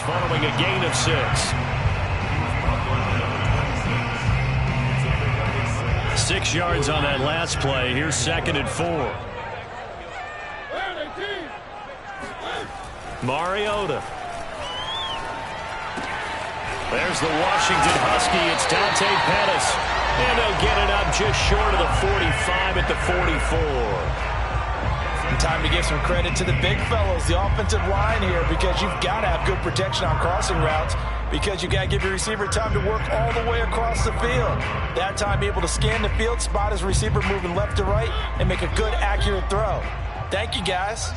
following a gain of 6. 6 yards on that last play. Here's 2nd and 4. Mariota. There's the Washington Husky. It's Dante Pettis. And they'll get it up just short of the 45 at the 44. Time to give some credit to the big fellows, the offensive line here, because you've got to have good protection on crossing routes, because you've got to give your receiver time to work all the way across the field. That time, be able to scan the field, spot his receiver moving left to right, and make a good, accurate throw. Thank you, guys.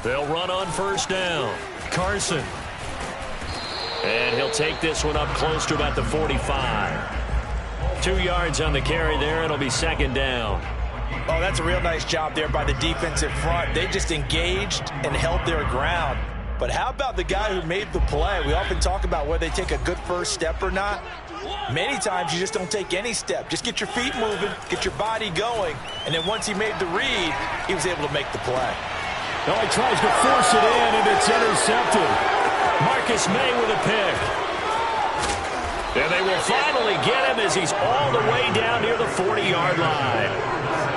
They'll run on 1st down. Carson. And he'll take this one up close to about the 45. 2 yards on the carry there. It'll be 2nd down. Oh, that's a real nice job there by the defensive front. They just engaged and held their ground. But how about the guy who made the play? We often talk about whether they take a good first step or not. Many times you just don't take any step. Just get your feet moving, get your body going, and then once he made the read, he was able to make the play. Well, he tries to force it in, and it's intercepted. Marcus May with a pick. And they will finally get him as he's all the way down near the 40-yard line.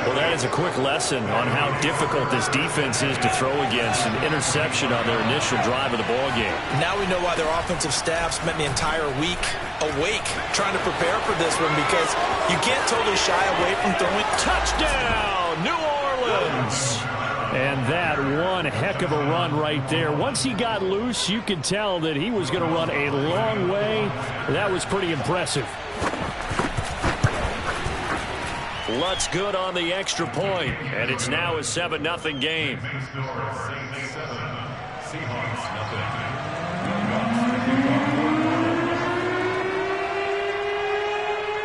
Well, that is a quick lesson on how difficult this defense is to throw against. An interception on their initial drive of the ballgame. Now we know why their offensive staff spent the entire week awake trying to prepare for this one, because you can't totally shy away from throwing. Touchdown, New Orleans! And that one heck of a run right there. Once he got loose, you could tell that he was going to run a long way. That was pretty impressive. Lutz good on the extra point, and it's now a 7-0 game.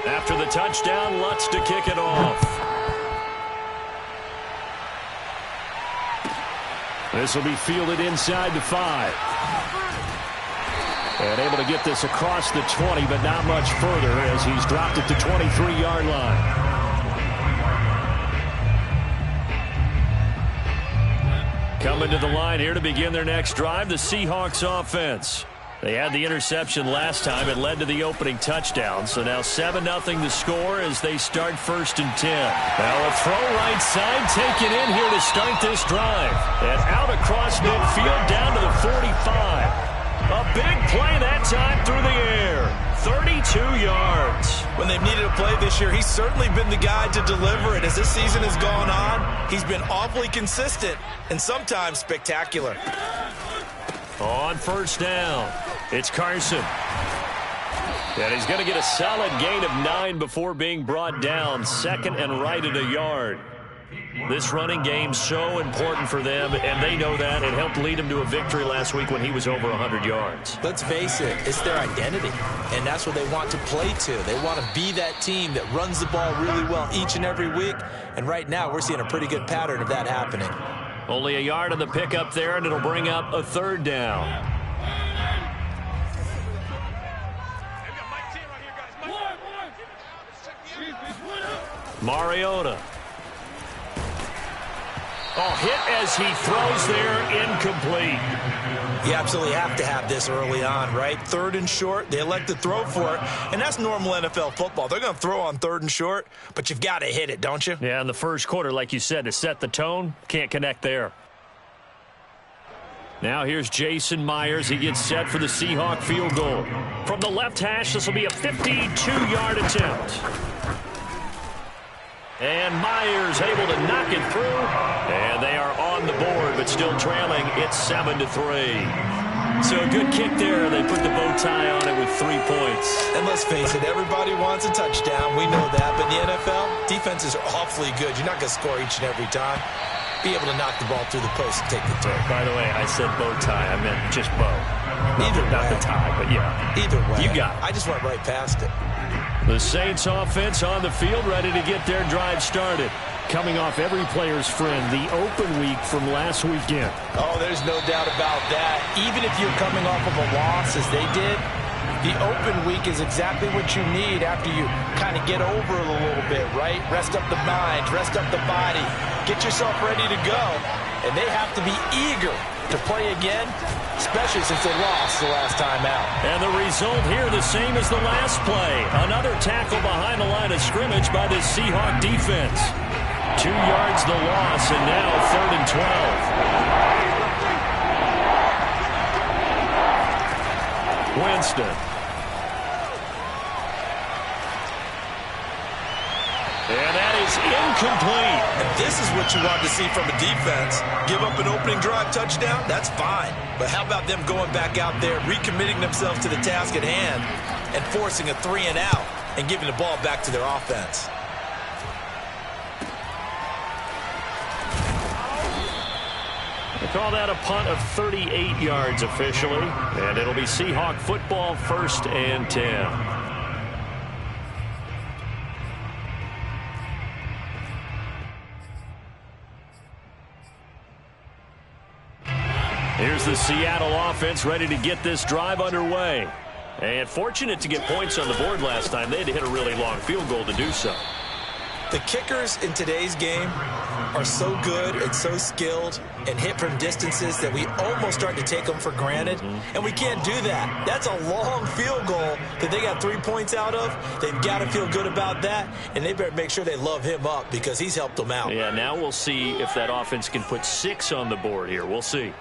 After the touchdown, Lutz to kick it off. This will be fielded inside the 5. And able to get this across the 20, but not much further as he's dropped it to 23-yard line. Coming to the line here to begin their next drive, the Seahawks offense. They had the interception last time. It led to the opening touchdown. So now 7-0 the score as they start 1st and 10. Now a throw right side taken in here to start this drive. And out across midfield down to the 45. A big play that time through the air. 32 yards. When they've needed a play this year, he's certainly been the guy to deliver it. As this season has gone on, he's been awfully consistent and sometimes spectacular. On 1st down, it's Carson. And he's going to get a solid gain of 9 before being brought down. 2nd and right at a yard. This running game so important for them, and they know that. It helped lead them to a victory last week when he was over 100 yards. Let's face it, it's their identity, and that's what they want to play to. They want to be that team that runs the ball really well each and every week, and right now we're seeing a pretty good pattern of that happening. Only a yard on the pickup there, and it'll bring up a 3rd down. Mariota. Oh, hit as he throws there, incomplete. You absolutely have to have this early on, right? 3rd and short, they elect to throw for it, and that's normal NFL football. They're going to throw on 3rd and short, but you've got to hit it, don't you? Yeah, in the first quarter, like you said, to set the tone, can't connect there. Now here's Jason Myers. He gets set for the Seahawk field goal. From the left hash, this will be a 52-yard attempt. And Myers able to knock it through. And they are on the board, but still trailing. It's 7-3. So a good kick there. They put the bow tie on it with 3 points. And let's face it, everybody wants a touchdown. We know that. But in the NFL, defenses are awfully good. You're not going to score each and every time. Be able to knock the ball through the post and take the throw. By the way, I said bow tie. I meant just bow. Not the tie, but yeah. Either way. You got it. I just went right past it. The Saints offense on the field, ready to get their drive started. Coming off every player's friend, the open week from last weekend. Oh, there's no doubt about that. Even if you're coming off of a loss as they did, the open week is exactly what you need after you kind of get over it a little bit, right? Rest up the mind, rest up the body, get yourself ready to go. and they have to be eager to play again, especially since they lost the last time out. And the result here the same as the last play. Another tackle behind the line of scrimmage by this Seahawk defense. 2 yards the loss, and now 3rd and 12. Winston. And that is incomplete. And this is what you want to see from a defense. Give up an opening drive touchdown, that's fine. But how about them going back out there, recommitting themselves to the task at hand, and forcing a 3 and out, and giving the ball back to their offense. They call that a punt of 38 yards officially. And it'll be Seahawk football, 1st and 10. Here's the Seattle offense ready to get this drive underway. And fortunate to get points on the board last time. They had to hit a really long field goal to do so. The kickers in today's game are so good and so skilled and hit from distances that we almost start to take them for granted. And we can't do that. That's a long field goal that they got 3 points out of. They've got to feel good about that, and they better make sure they love him up because he's helped them out. Yeah, now we'll see if that offense can put 6 on the board here. We'll see.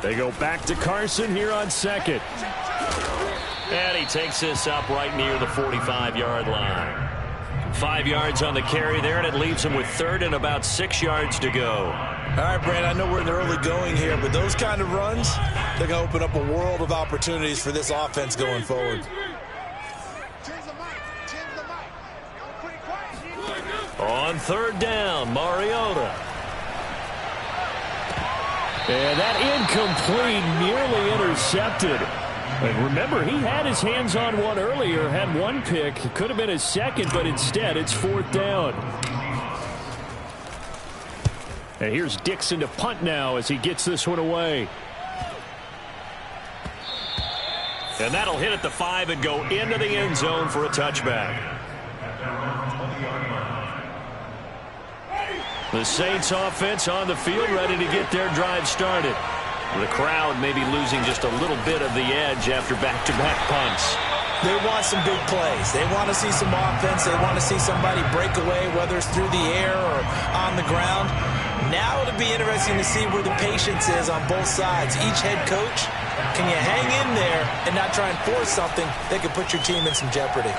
They go back to Carson here on 2nd. And he takes this up right near the 45-yard line. 5 yards on the carry there, and it leaves him with 3rd and about 6 yards to go. All right, Brand, I know we're in the early going here, but those kind of runs, they're going to open up a world of opportunities for this offense going forward. On 3rd down, Mariota. And that incomplete, nearly intercepted. And remember, he had his hands on one earlier, had one pick. It could have been his 2nd, but instead it's 4th down. And here's Dixon to punt now as he gets this one away. And that'll hit at the 5 and go into the end zone for a touchback. The Saints offense on the field ready to get their drive started. The crowd may be losing just a little bit of the edge after back-to-back punts. They want some big plays. They want to see some offense. They want to see somebody break away, whether it's through the air or on the ground. Now it'll be interesting to see where the patience is on both sides. Each head coach, can you hang in there and not try and force something that could put your team in some jeopardy?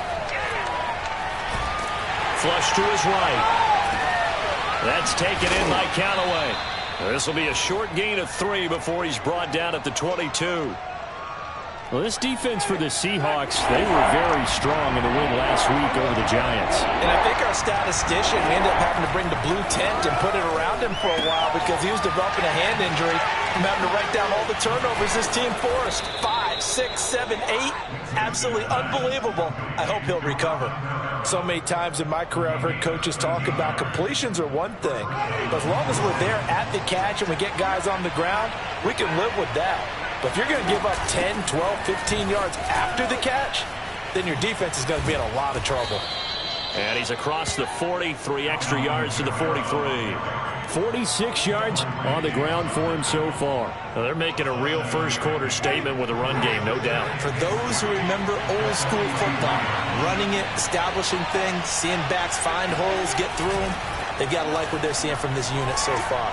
Flush to his right. That's taken in by Callaway. This will be a short gain of 3 before he's brought down at the 22. Well, this defense for the Seahawks, they were very strong in the win last week over the Giants. And I think our statistician, we ended up having to bring the blue tent and put it around him for a while because he was developing a hand injury. I'm having to write down all the turnovers this team forced. 5, 6, 7, 8. Absolutely unbelievable. I hope he'll recover. So many times in my career I've heard coaches talk about completions are one thing. But as long as we're there at the catch and we get guys on the ground, we can live with that. But if you're going to give up 10, 12, 15 yards after the catch, then your defense is going to be in a lot of trouble. And he's across the 40, 3 extra yards to the 43. 46 yards on the ground for him so far. Well, they're making a real first-quarter statement with a run game, no doubt. For those who remember old-school football, running it, establishing things, seeing backs find holes, get through them, they've got to like what they're seeing from this unit so far.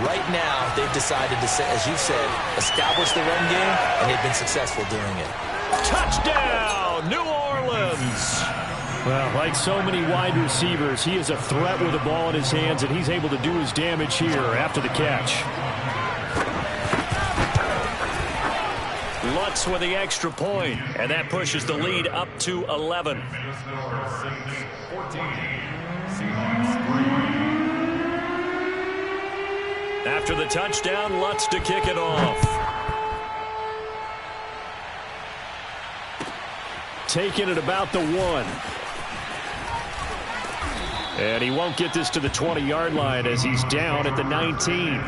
Right now, they've decided to, as you said, establish the run game, and they've been successful doing it. Touchdown, New Orleans! Well, like so many wide receivers, he is a threat with the ball in his hands, and he's able to do his damage here after the catch. Lutz with the extra point, and that pushes the lead up to 11. After the touchdown, Lutz to kick it off. Taking it about the 1. And he won't get this to the 20-yard line as he's down at the 19.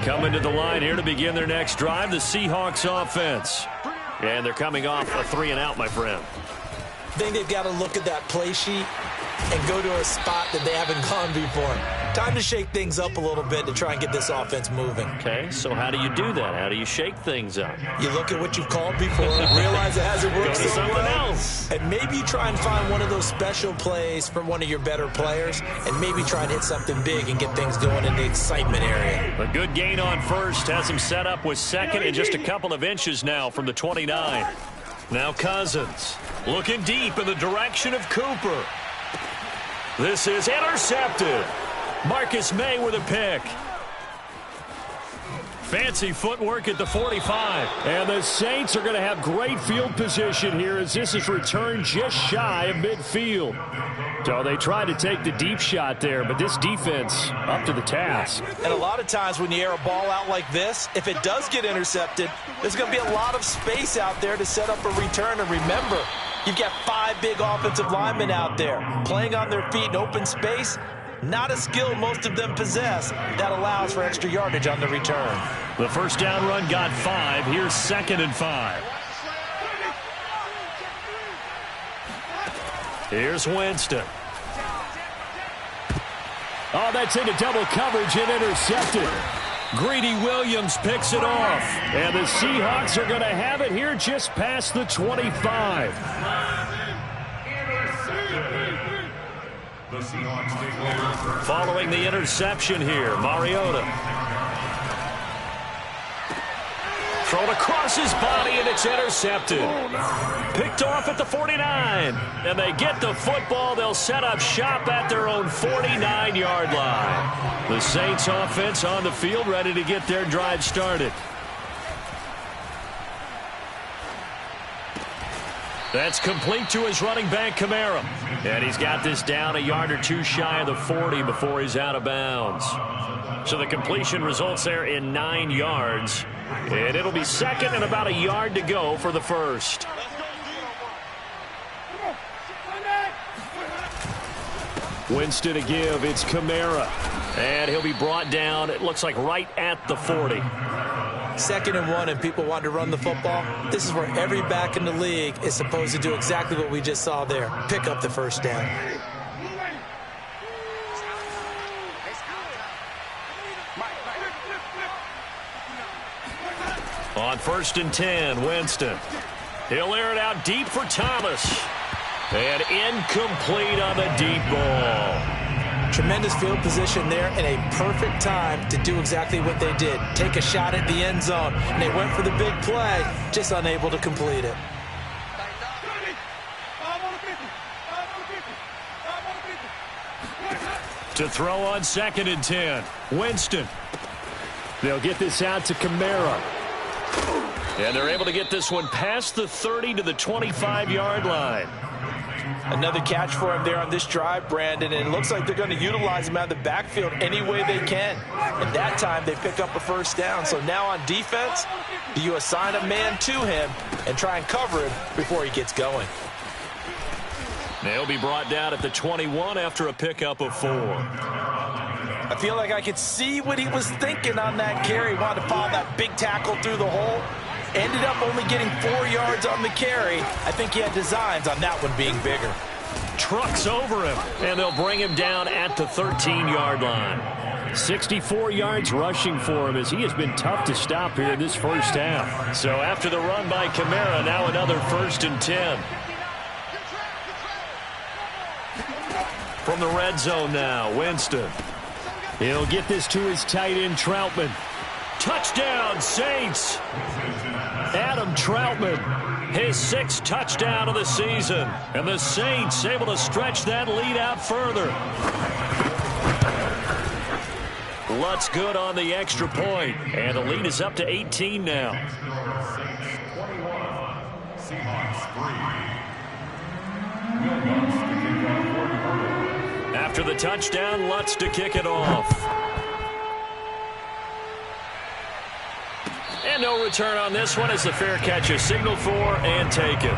Coming to the line here to begin their next drive, the Seahawks offense. And they're coming off a 3-and-out, my friend. I think they've got to look at that play sheet and go to a spot that they haven't gone before. Time to shake things up a little bit to try and get this offense moving. Okay, so how do you do that? How do you shake things up? You look at what you've called before, realize it hasn't worked Go to so someone well, else. and maybe you try and find one of those special plays from one of your better players, and maybe try and hit something big and get things going in the excitement area. A good gain on first has him set up with second and just a couple of inches now from the 29. Now Cousins looking deep in the direction of Cooper. This is intercepted. Marcus May with a pick. Fancy footwork at the 45. And the Saints are going to have great field position here as this is returned just shy of midfield. So they tried to take the deep shot there, but this defense up to the task. And a lot of times when you air a ball out like this, if it does get intercepted, there's going to be a lot of space out there to set up a return. And remember, you've got 5 big offensive linemen out there playing on their feet in open space. Not a skill most of them possess that allows for extra yardage on the return. The first down run got 5. Here's 2nd and 5. Here's Winston. Oh, that's into double coverage and intercepted. Greedy Williams picks it off. And the Seahawks are going to have it here just past the 25. Following the interception here, Mariota. Thrown across his body, and it's intercepted. Picked off at the 49. And they get the football. They'll set up shop at their own 49-yard line. The Saints offense on the field, ready to get their drive started. That's complete to his running back, Kamara. And he's got this down a yard or two shy of the 40 before he's out of bounds. So the completion results there in 9 yards. And it'll be 2nd and about a yard to go for the first. Winston to give. It's Kamara. And he'll be brought down, it looks like right at the 40. 2nd and 1 and people want to run the football. This is where every back in the league is supposed to do exactly what we just saw there. Pick up the first down. On 1st and 10, Winston. He'll air it out deep for Thomas. And incomplete on the deep ball. Tremendous field position there and a perfect time to do exactly what they did. Take a shot at the end zone. And they went for the big play, just unable to complete it. To throw on 2nd and 10, Winston. They'll get this out to Kamara. And they're able to get this one past the 30 to the 25-yard line. Another catch for him there on this drive, Brandon, and it looks like they're going to utilize him out of the backfield any way they can. And that time they pick up a first down. So now on defense, do you assign a man to him and try and cover him before he gets going? They'll be brought down at the 21 after a pickup of 4. I feel like I could see what he was thinking on that carry. Wanted to follow that big tackle through the hole. Ended up only getting 4 yards on the carry. I think he had designs on that one being bigger. Trucks over him, and they'll bring him down at the 13-yard line. 64 yards rushing for him as he has been tough to stop here in this first half. So after the run by Kamara, now another 1st and 10. From the red zone now, Winston. He'll get this to his tight end, Troutman. Touchdown, Saints. Adam Troutman, his 6th touchdown of the season. And the Saints able to stretch that lead out further. Lutz good on the extra point. And the lead is up to 18 now. After the touchdown, Lutz to kick it off. And no return on this one as the fair catch is signaled for and taken.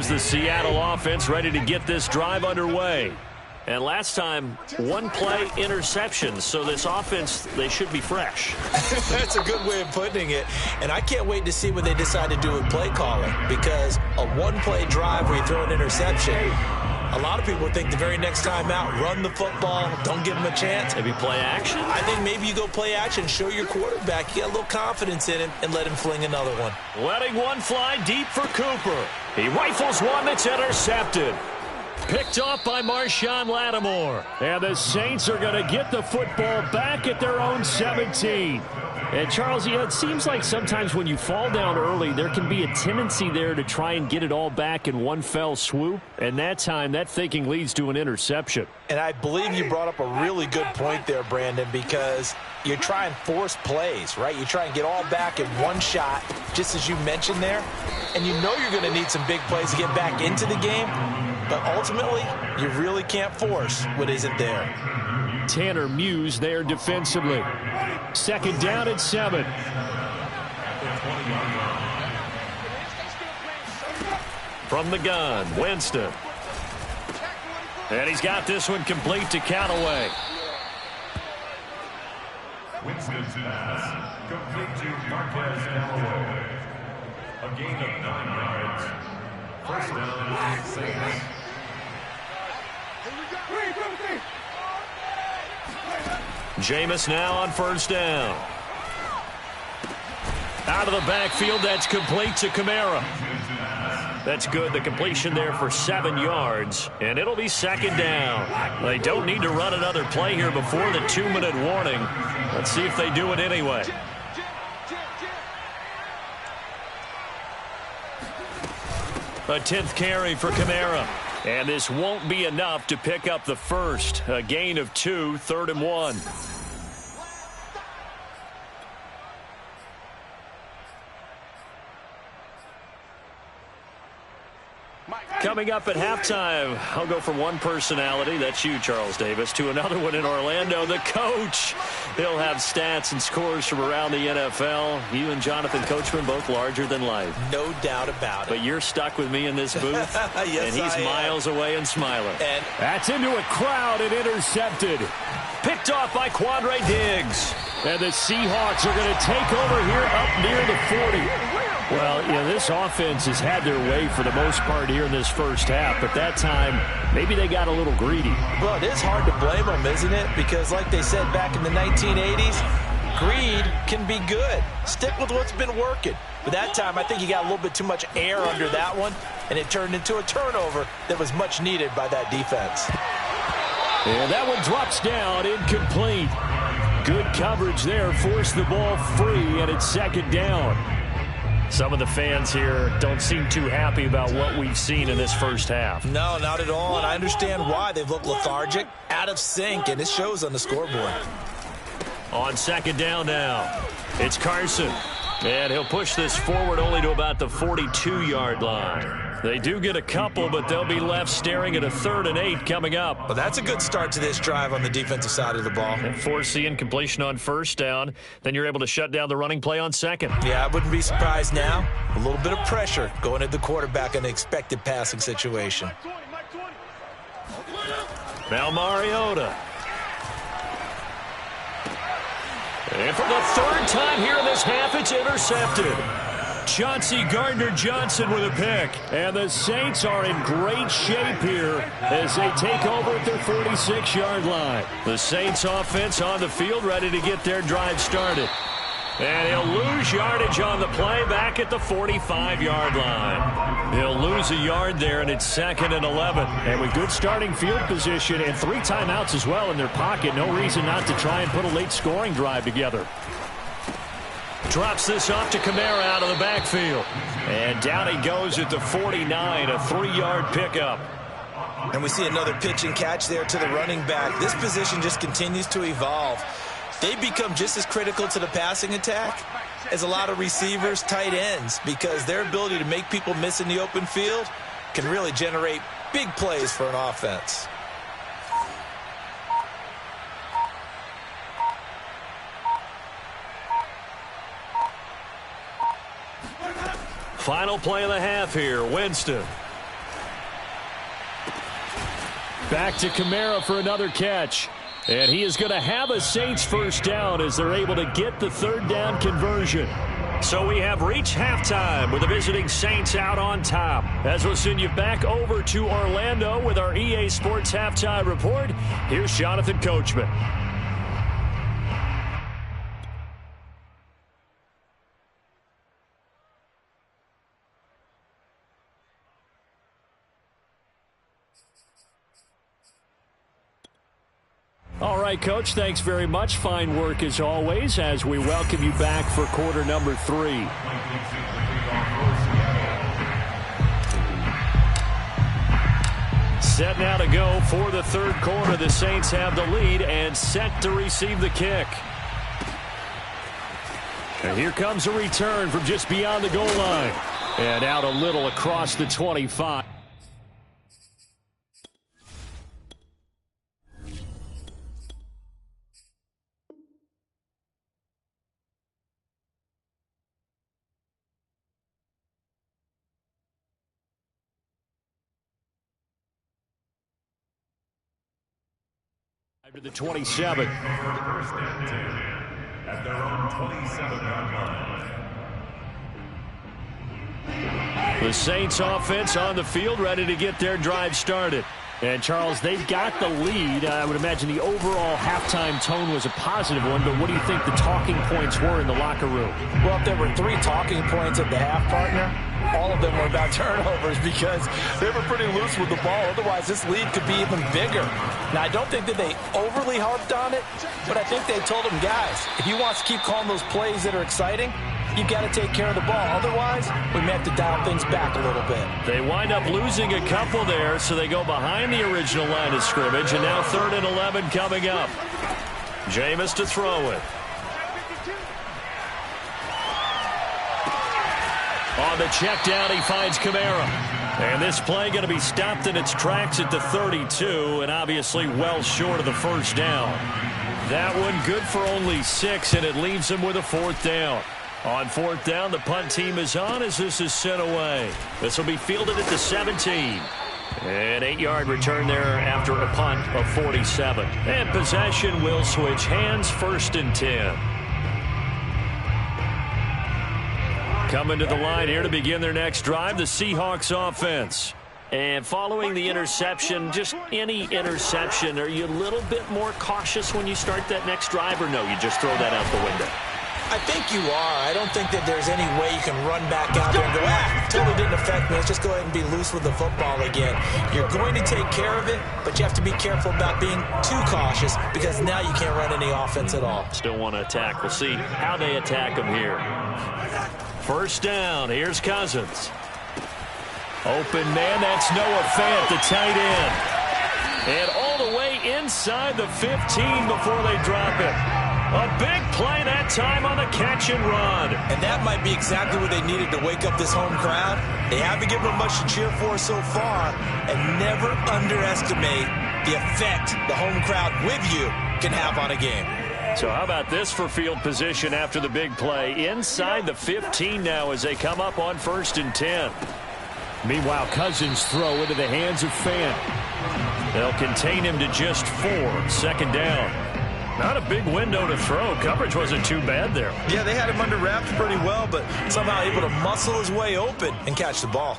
the Seattle offense ready to get this drive underway. And last time, one play interception. So this offense, they should be fresh. That's a good way of putting it. And I can't wait to see what they decide to do with play calling, because a one-play drive where you throw an interception, a lot of people think the very next time out, run the football, don't give them a chance. Maybe play action? I think maybe you go play action, show your quarterback you got a little confidence in him, and let him fling another one. Letting one fly deep for Cooper. He rifles one that's intercepted. Picked off by Marshawn Lattimore. And the Saints are going to get the football back at their own 17. And, Charles, it seems like sometimes when you fall down early, there can be a tendency there to try and get it all back in one fell swoop. And that time, that thinking leads to an interception. And I believe you brought up a really good point there, Brandon, because you try and force plays, right? You try and get all back in one shot, just as you mentioned there. And you know you're going to need some big plays to get back into the game. But ultimately, you really can't force what isn't there. Tanner Muse there defensively. Second down at 7. From the gun, Winston. And he's got this one complete to Callaway. Winston's pass complete to Marquez Callaway. A gain of 9 yards. First down, Saints. Jameis now on first down. Out of the backfield, that's complete to Kamara. That's good. The completion there for 7 yards, and it'll be second down. They don't need to run another play here before the 2-minute warning. Let's see if they do it anyway. A 10th carry for Kamara. And this won't be enough to pick up the first. A gain of 2, 3rd and 1. Coming up at halftime, I'll go from one personality, that's you, Charles Davis, to another one in Orlando, the coach. He'll have stats and scores from around the NFL. You and Jonathan Coachman both larger than life. No doubt about it. But you're stuck with me in this booth, yes, and he's miles away and smiling. And that's into a crowd and intercepted. Picked off by Quandre Diggs. And the Seahawks are going to take over here up near the 40. Well, you know, this offense has had their way for the most part here in this first half, but that time, maybe they got a little greedy. Well, it is hard to blame them, isn't it? Because like they said back in the 1980s, greed can be good. Stick with what's been working. But that time, I think you got a little bit too much air under that one, and it turned into a turnover that was much needed by that defense. And that one drops down, incomplete. Good coverage there, forced the ball free, and it's second down. Some of the fans here don't seem too happy about what we've seen in this first half. No, not at all, and I understand why. They've looked lethargic, out of sync, and it shows on the scoreboard. On second down now, it's Carson. And he'll push this forward only to about the 42-yard line. They do get a couple, but they'll be left staring at a 3rd and 8 coming up. Well, that's a good start to this drive on the defensive side of the ball. And force the incompletion on first down. Then you're able to shut down the running play on second. Yeah, I wouldn't be surprised now. A little bit of pressure going at the quarterback in an expected passing situation. Now Mariota. And for the 3rd time here in this half, it's intercepted. Chauncey Gardner-Johnson with a pick. And the Saints are in great shape here as they take over at their 46-yard line. The Saints offense on the field ready to get their drive started. And he'll lose yardage on the play back at the 45-yard line. He'll lose a yard there, and it's 2nd and 11. And with good starting field position and 3 timeouts as well in their pocket, no reason not to try and put a late scoring drive together. Drops this off to Kamara out of the backfield. And down he goes at the 49, a 3-yard pickup. And we see another pitch and catch there to the running back. This position just continues to evolve. They become just as critical to the passing attack as a lot of receivers, tight ends, because their ability to make people miss in the open field can really generate big plays for an offense. Final play of the half here, Winston. Back to Kamara for another catch. And he is going to have a Saints first down as they're able to get the third down conversion. So we have reached halftime with the visiting Saints out on top. As we'll send you back over to Orlando with our EA Sports Halftime Report, here's Jonathan Coachman. All right, Coach, thanks very much. Fine work as always as we welcome you back for quarter number 3. Set now to go for the third quarter. The Saints have the lead and set to receive the kick. And here comes a return from just beyond the goal line. And out a little across the 25. To the 27. First and 10 at their own 27-yard line. The Saints offense on the field, ready to get their drive started. And, Charles, they've got the lead. I would imagine the overall halftime tone was a positive one, but what do you think the talking points were in the locker room? Well, if there were 3 talking points at the half, partner, all of them were about turnovers because they were pretty loose with the ball. Otherwise, this lead could be even bigger. Now, I don't think that they overly harped on it, but I think they told them, guys, if you want to keep calling those plays that are exciting, you've got to take care of the ball. Otherwise, we may have to dial things back a little bit. They wind up losing a couple there, so they go behind the original line of scrimmage, and now 3rd and 11 coming up. Jameis to throw it. On the check down, he finds Kamara. And this play going to be stopped in its tracks at the 32, and obviously well short of the first down. That one good for only 6, and it leaves him with a 4th down. On 4th down, the punt team is on as this is sent away. This will be fielded at the 17. An 8-yard return there after a punt of 47. And possession will switch hands, 1st and 10. Coming to the line here to begin their next drive, the Seahawks offense. And following the interception, just any interception, are you a little bit more cautious when you start that next drive, or no, you just throw that out the window? I think you are. I don't think that there's any way you can run back out there and go, totally didn't affect me. Let's just go ahead and be loose with the football again. You're going to take care of it, but you have to be careful about being too cautious because now you can't run any offense at all. Still want to attack. We'll see how they attack them here. First down. Here's Cousins. Open man. That's Noah Fant, the tight end. And all the way inside the 15 before they drop it. A big play that time on the catch and run. And that might be exactly what they needed to wake up this home crowd. They haven't given them much to cheer for so far. And never underestimate the effect the home crowd with you can have on a game. So how about this for field position after the big play? Inside the 15 now as they come up on 1st and 10. Meanwhile, Cousins throw into the hands of Fant. They'll contain him to just 4. 2nd down. Not a big window to throw. Coverage wasn't too bad there. Yeah, they had him under wraps pretty well, but somehow able to muscle his way open and catch the ball.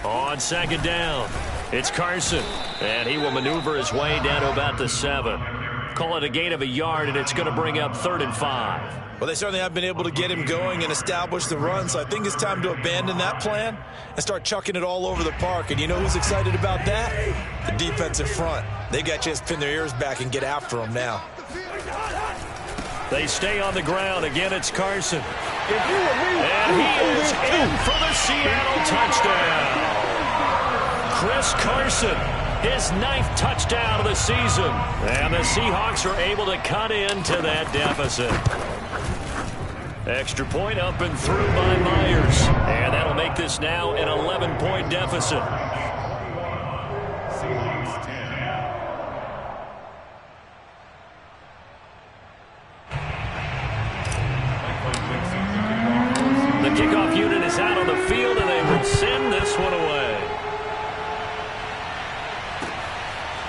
On 2nd down, it's Carson, and he will maneuver his way down to about the 7. Call it a gain of a yard, and it's going to bring up 3rd and 5. Well, they certainly have been able to get him going and establish the run, so I think it's time to abandon that plan and start chucking it all over the park. And you know who's excited about that? The defensive front. They got a chance to pin their ears back and get after him now. They stay on the ground. Again, it's Carson. And he is in for the Seattle touchdown. Chris Carson, his 9th touchdown of the season. And the Seahawks are able to cut into that deficit. Extra point up and through by Myers. And that'll make this now an 11-point deficit. The kickoff unit is out on the field, and they will send this one away.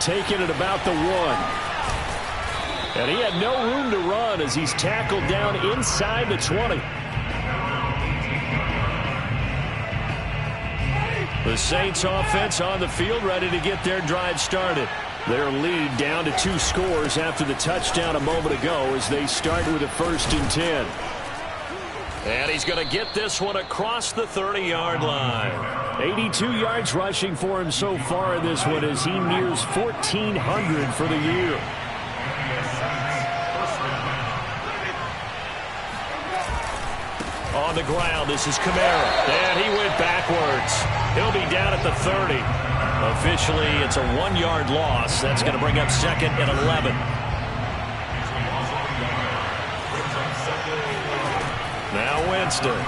taken at about the 1. And he had no room to run as he's tackled down inside the 20. The Saints offense on the field, ready to get their drive started. Their lead down to 2 scores after the touchdown a moment ago as they start with a 1st and 10. And he's going to get this one across the 30-yard line. 82 yards rushing for him so far in this one as he nears 1,400 for the year. On the ground, this is Kamara. And he went backwards. He'll be down at the 30. Officially, it's a 1-yard loss. That's going to bring up 2nd and 11. Now Winston.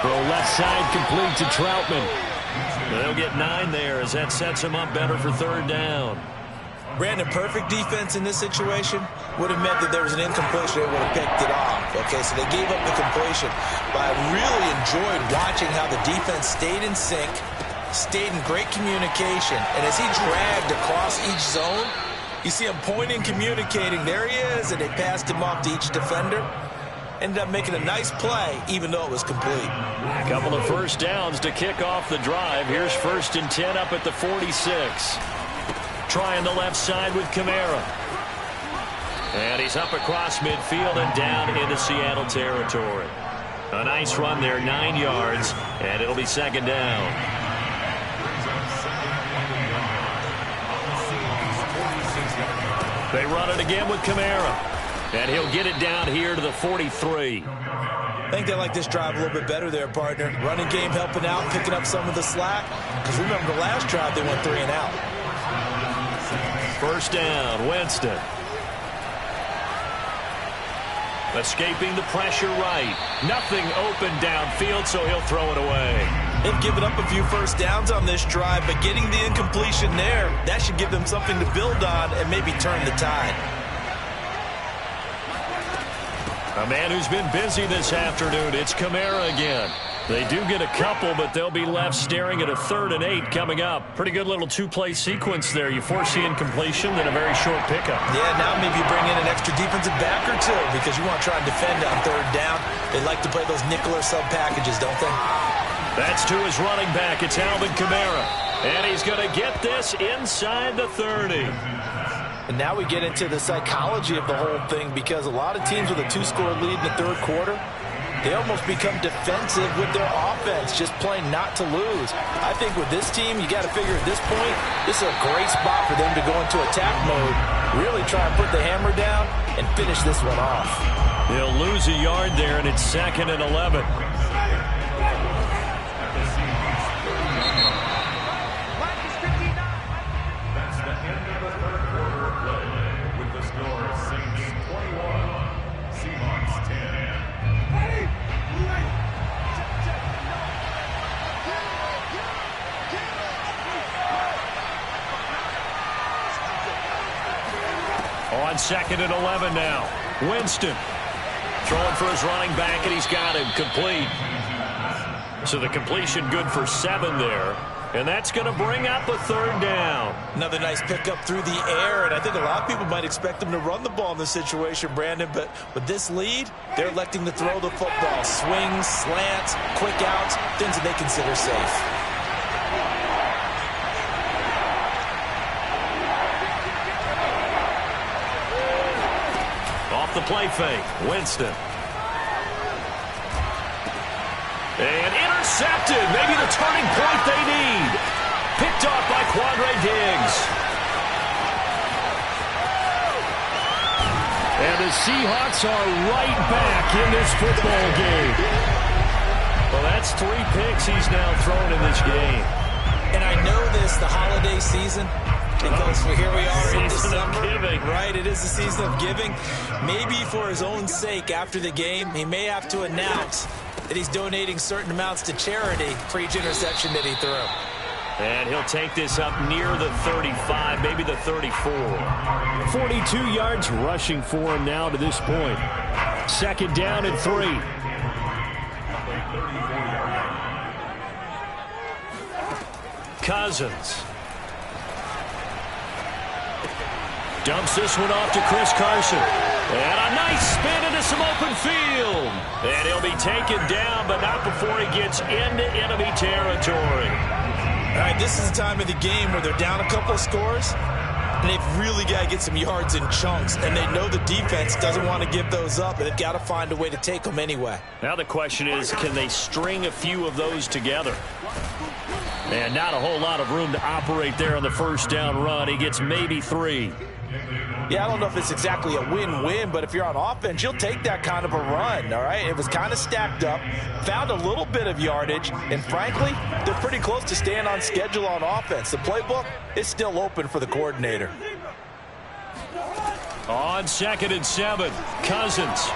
Throw left side complete to Troutman. They'll get 9 there as that sets him up better for 3rd down. Brandon, perfect defense in this situation would have meant that there was an incompletion. They would have picked it off. Okay, so they gave up the completion. But I really enjoyed watching how the defense stayed in sync, stayed in great communication. And as he dragged across each zone, you see him pointing, communicating. There he is, and they passed him off to each defender. Ended up making a nice play, even though it was complete. A couple of 1st downs to kick off the drive. Here's 1st and 10 up at the 46. Trying the left side with Kamara. And he's up across midfield and down into Seattle territory. A nice run there, 9 yards, and it'll be 2nd down. They run it again with Kamara. And he'll get it down here to the 43. I think they like this drive a little bit better there, partner. Running game helping out, picking up some of the slack. Because remember, the last drive they went 3 and out. 1st down, Winston. Escaping the pressure right. Nothing open downfield, so he'll throw it away. They've given up a few 1st downs on this drive, but getting the incompletion there, that should give them something to build on and maybe turn the tide. A man who's been busy this afternoon, it's Kamara again. They do get a couple, but they'll be left staring at a 3rd and 8 coming up. Pretty good little 2-play sequence there. You force the incompletion, then a very short pickup. Yeah, now maybe you bring in an extra defensive back or 2 because you want to try and defend on 3rd down. They like to play those nickel or sub packages, don't they? That's to his running back. It's Alvin Kamara. And he's going to get this inside the 30. And now we get into the psychology of the whole thing because a lot of teams with a 2-score lead in the 3rd quarter, they almost become defensive with their offense, just playing not to lose. I think with this team, you got to figure at this point, this is a great spot for them to go into attack mode, really try and put the hammer down and finish this one off. They'll lose a yard there, and it's 2nd and 11. That's the end of the 3rd quarter of play with the score Saints 21, Seahawks 10. On 2nd and 11 now. Winston throwing for his running back, and he's got him complete. So the completion good for 7 there. And that's going to bring up a 3rd down. Another nice pickup through the air, and I think a lot of people might expect them to run the ball in this situation, Brandon, but with this lead, they're electing to throw the football. Swings, slants, quick outs, things that they consider safe. Off the play fake, Winston. And intercepted. Maybe the turning point they need. Picked off by Quandre Diggs. And the Seahawks are right back in this football game. Well, that's 3 picks he's now thrown in this game. And I know this, the holiday season, because here we are in December. Giving. Right, it is the season of giving. Maybe for his own sake after the game, he may have to announce that he's donating certain amounts to charity for each interception that he threw. And he'll take this up near the 35, maybe the 34. 42 yards rushing for him now to this point. 2nd down and 3. Cousins. Dumps this one off to Chris Carson. And a nice spin into some open field. And he'll be taken down, but not before he gets into enemy territory. All right, this is the time of the game where they're down a couple of scores, and they've really got to get some yards in chunks, and they know the defense doesn't want to give those up, and they've got to find a way to take them anyway. Now the question is, can they string a few of those together? And not a whole lot of room to operate there on the first down run. He gets maybe 3. Yeah, I don't know if it's exactly a win-win, but if you're on offense, you'll take that kind of a run, all right? It was kind of stacked up, found a little bit of yardage, and frankly, they're pretty close to staying on schedule on offense. The playbook is still open for the coordinator. On 2nd and 7, Cousins.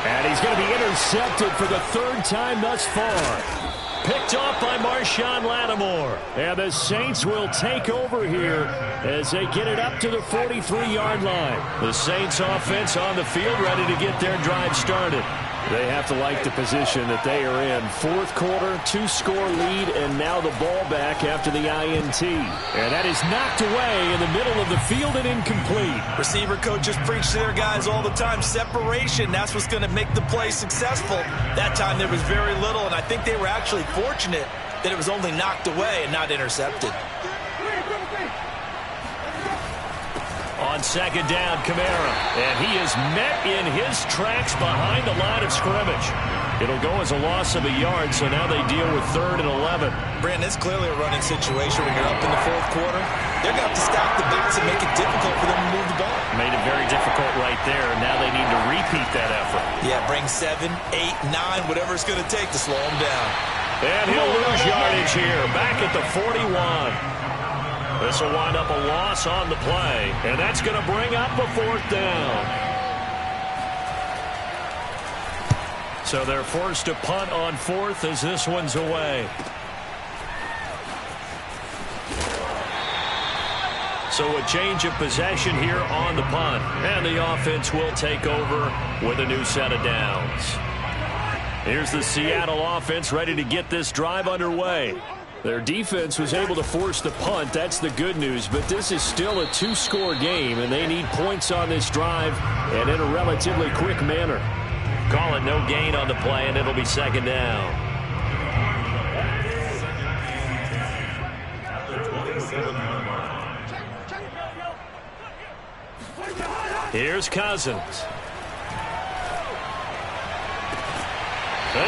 And he's going to be intercepted for the 3rd time thus far. Picked off by Marshawn Lattimore. And the Saints will take over here as they get it up to the 43-yard line. The Saints offense on the field, ready to get their drive started. They have to like the position that they are in. 4th quarter, 2-score lead, and now the ball back after the INT. And that is knocked away in the middle of the field and incomplete. Receiver coaches preach to their guys all the time. Separation, that's what's going to make the play successful. That time there was very little, and I think they were actually fortunate that it was only knocked away and not intercepted. On 2nd down, Kamara. And he is met in his tracks behind the line of scrimmage. It'll go as a loss of a yard, so now they deal with 3rd and 11. Brandon, it's clearly a running situation when you're up in the 4th quarter. They're going to have to stack the box and make it difficult for them to move the ball. Made it very difficult right there. Now they need to repeat that effort. Yeah, bring 7, 8, 9, whatever it's going to take to slow them down. And he'll lose yardage here, back at the 41. This will wind up a loss on the play, and that's going to bring up a 4th down. So they're forced to punt on 4th as this one's away. So a change of possession here on the punt, and the offense will take over with a new set of downs. Here's the Seattle offense ready to get this drive underway. Their defense was able to force the punt. That's the good news. But this is still a 2-score game, and they need points on this drive and in a relatively quick manner. Call it no gain on the play, and it'll be 2nd down. Here's Cousins.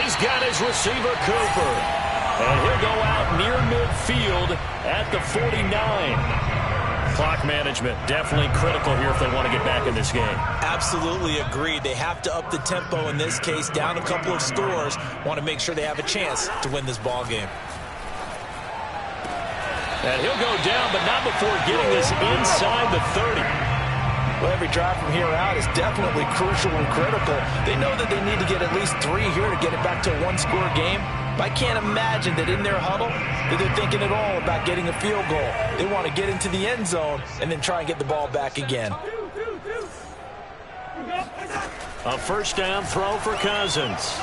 He's got his receiver, Cooper. And he'll go out near midfield at the 49. Clock management definitely critical here if they want to get back in this game. Absolutely agreed. They have to up the tempo in this case, down a couple of scores. Want to make sure they have a chance to win this ball game. And he'll go down, but not before getting this inside the 30. Well, every drive from here out is definitely crucial and critical. They know that they need to get at least 3 here to get it back to a 1-score game. But I can't imagine that in their huddle that they're thinking at all about getting a field goal. They want to get into the end zone and then try and get the ball back again. A 1st down throw for Cousins.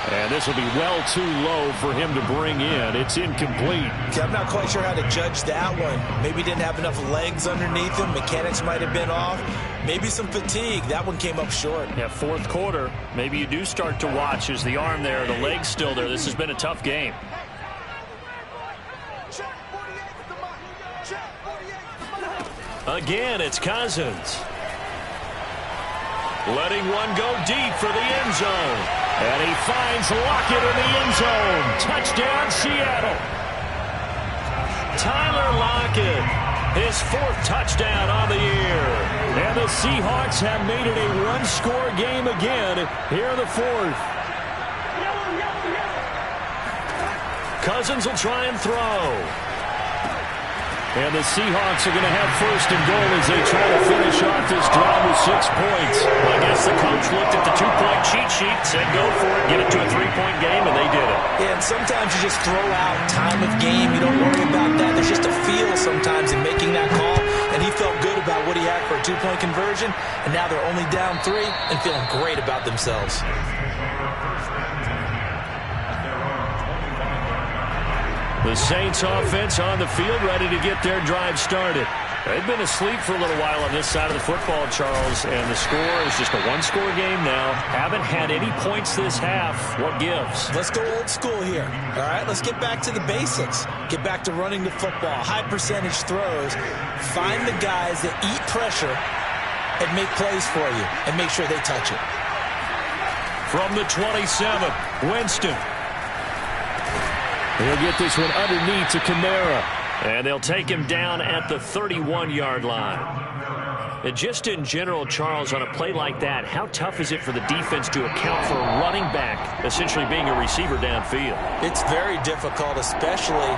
And this will be well too low for him to bring in. It's incomplete. See, I'm not quite sure how to judge that one. Maybe he didn't have enough legs underneath him. Mechanics might have been off. Maybe some fatigue. That one came up short. Yeah, 4th quarter. Maybe you do start to watch as the arm there, the leg's still there. This has been a tough game. Again, it's Cousins. Letting one go deep for the end zone. And he finds Lockett in the end zone. Touchdown, Seattle. Tyler Lockett, his 4th touchdown on the year. And the Seahawks have made it a 1-score game again here in the 4th. Cousins will try and throw. And the Seahawks are going to have 1st and goal as they try to finish off this drive with 6 points. I guess the coach looked at the 2-point cheat sheet, said go for it, get it to a 3-point game, and they did it. Yeah, and sometimes you just throw out time of game. You don't worry about that. There's just a feel sometimes in making that call, and he felt good about what he had for a 2-point conversion, and now they're only down 3 and feeling great about themselves. The Saints offense on the field ready to get their drive started. They've been asleep for a little while on this side of the football, Charles, and the score is just a one-score game now. Haven't had any points this half. What gives? Let's go old school here. All right, let's get back to the basics. Get back to running the football, high percentage throws. Find the guys that eat pressure and make plays for you and make sure they touch it. From the 27, Winston. He'll get this one underneath to Kamara. And they'll take him down at the 31-yard line. And just in general, Charles, on a play like that, how tough is it for the defense to account for a running back essentially being a receiver downfield? It's very difficult, especially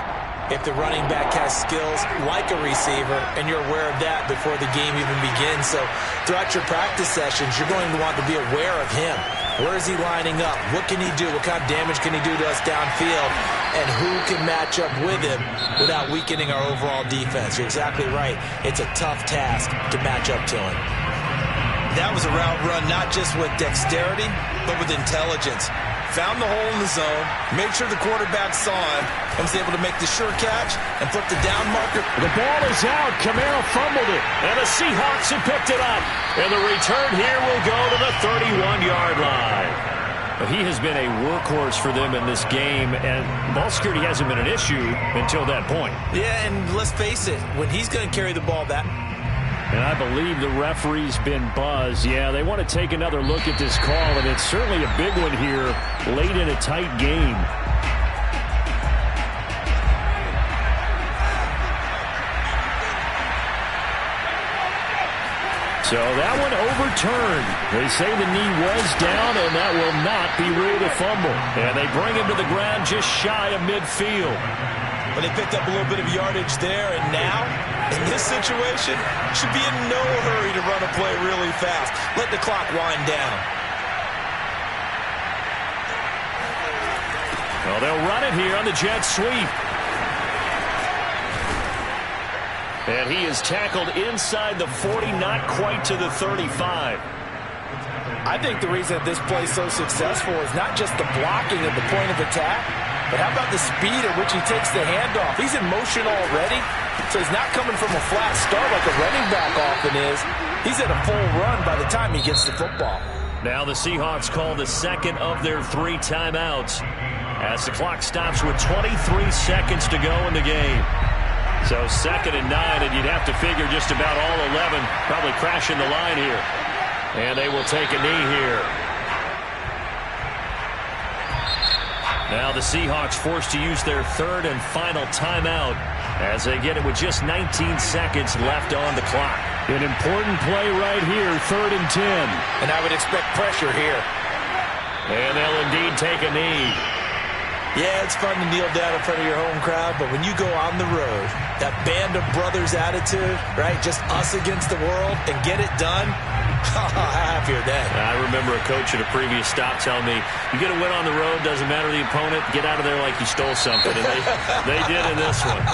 if the running back has skills like a receiver, and you're aware of that before the game even begins. So throughout your practice sessions, you're going to want to be aware of him. Where is he lining up? What can he do? What kind of damage can he do to us downfield? And who can match up with him without weakening our overall defense? You're exactly right. It's a tough task to match up to him. That was a route run not just with dexterity, but with intelligence. Found the hole in the zone, made sure the quarterback saw him, and was able to make the sure catch and put the down marker. The ball is out. Kamara fumbled it, and the Seahawks have picked it up. And the return here will go to the 31-yard line. He has been a workhorse for them in this game, and ball security hasn't been an issue until that point. Yeah, and let's face it, when he's going to carry the ball back. And I believe the referee's been buzzed. Yeah, they want to take another look at this call, and it's certainly a big one here late in a tight game. So that one overturned. They say the knee was down, and that will not be ruled a fumble. And they bring him to the ground just shy of midfield. But they picked up a little bit of yardage there, and now, in this situation, should be in no hurry to run a play really fast. Let the clock wind down. Well, they'll run it here on the jet sweep. And he is tackled inside the 40, not quite to the 35. I think the reason that this play is so successful is not just the blocking at the point of attack, but how about the speed at which he takes the handoff? He's in motion already, so he's not coming from a flat start like a running back often is. He's at a full run by the time he gets the football. Now the Seahawks call the second of their 3 timeouts as the clock stops with 23 seconds to go in the game. So 2nd and 9, and you'd have to figure just about all 11 probably crashing the line here. And they will take a knee here. Now the Seahawks forced to use their 3rd and final timeout as they get it with just 19 seconds left on the clock. An important play right here, 3rd and 10. And I would expect pressure here. And they'll indeed take a knee. Yeah, it's fun to kneel down in front of your home crowd, but when you go on the road, that band of brothers attitude, right, just us against the world, and get it done, how happy are they? I remember a coach at a previous stop telling me, you get a win on the road, doesn't matter the opponent, get out of there like you stole something. And they did in this one.